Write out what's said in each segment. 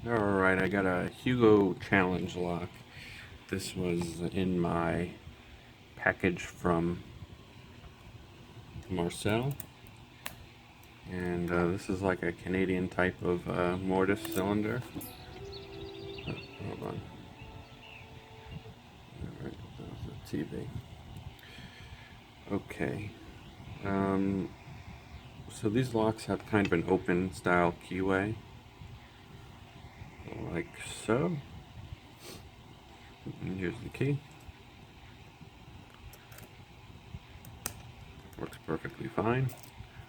Alright, I got a Hugo challenge lock. This was in my package from Marcel. And this is like a Canadian type of mortise cylinder. Oh, hold on. Alright, that was the TV. Okay. Um, so these locks have kind of an open style keyway. Like so. And here's the key. Works perfectly fine.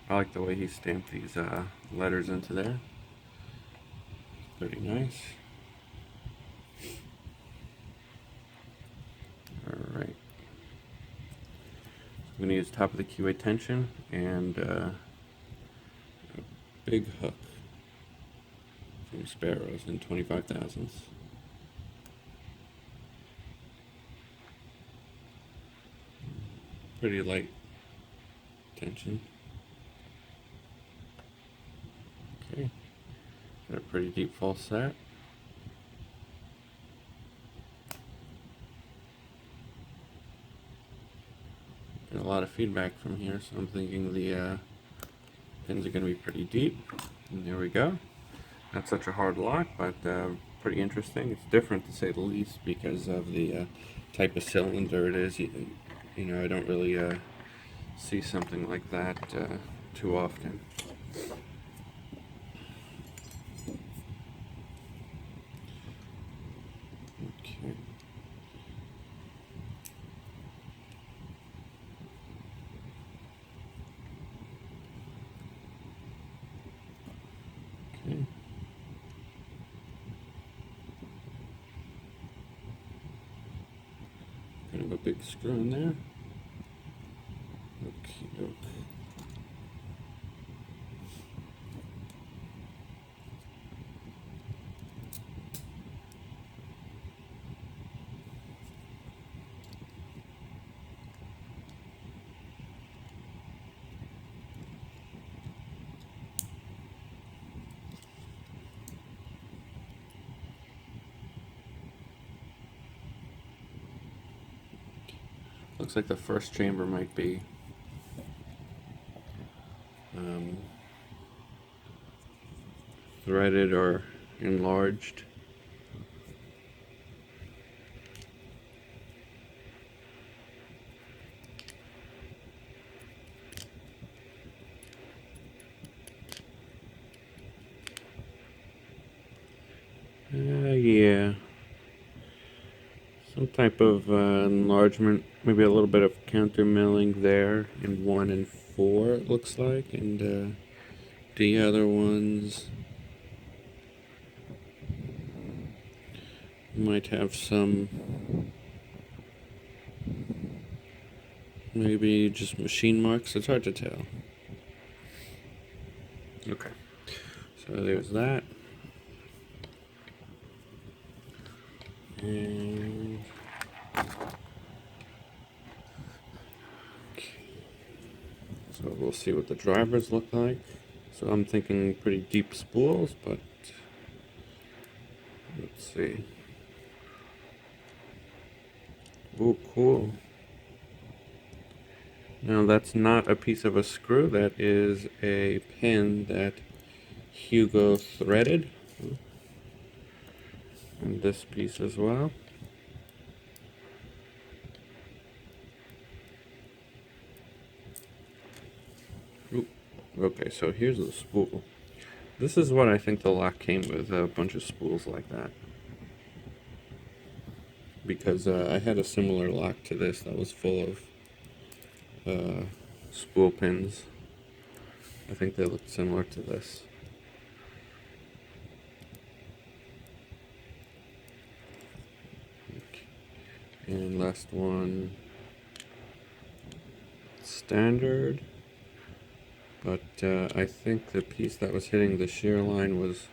I like the way he stamped these letters into there. Pretty nice. Alright. I'm going to use top of the keyway tension and a big hook from Sparrows in 25 thousandths. Pretty light tension. Okay. Got a pretty deep false set. Got a lot of feedback from here, so I'm thinking the pins are going to be pretty deep. And there we go. Not such a hard lock, but pretty interesting. It's different to say the least because of the type of cylinder it is. You know, I don't really see something like that too often. Okay. Okay. Kind of a big screw in there. Okie doke. Looks like the first chamber might be threaded or enlarged. Yeah. Some type of enlargement, maybe a little bit of counter milling there in 1 and 4 it looks like, and the other ones might have some, maybe just machine marks. It's hard to tell. Okay, so there's that. And so we'll see what the drivers look like. So I'm thinking pretty deep spools, but let's see. Oh, cool. Now that's not a piece of a screw, that is a pin that Hugo threaded. And this piece as well. Oop. Okay, so here's the spool. This is what I think the lock came with, a bunch of spools like that. Because I had a similar lock to this that was full of spool pins. I think they look similar to this. Okay. And last one, standard. But I think the piece that was hitting the shear line was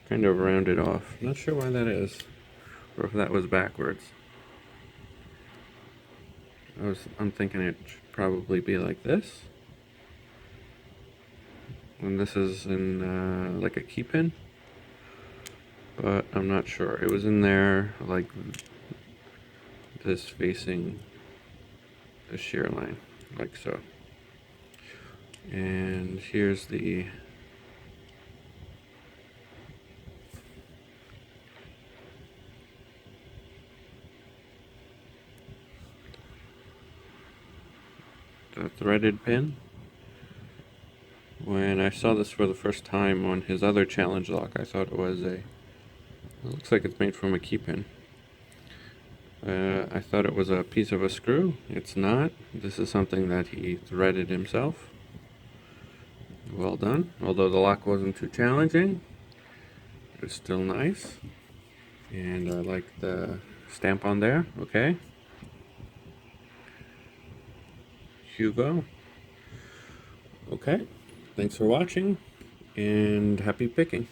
kind of rounded off. Not sure why that is, or if that was backwards. I'm thinking it should probably be like this. And this is in like a key pin. but I'm not sure. It was in there like this, facing the shear line, like so. And here's the threaded pin. When I saw this for the first time on his other challenge lock, I thought it was it looks like it's made from a key pin. I thought it was a piece of a screw. It's not. This is something that he threaded himself. Well done. Although the lock wasn't too challenging, it's still nice. And I like the stamp on there. Okay. Hugo. Okay. Thanks for watching, and happy picking.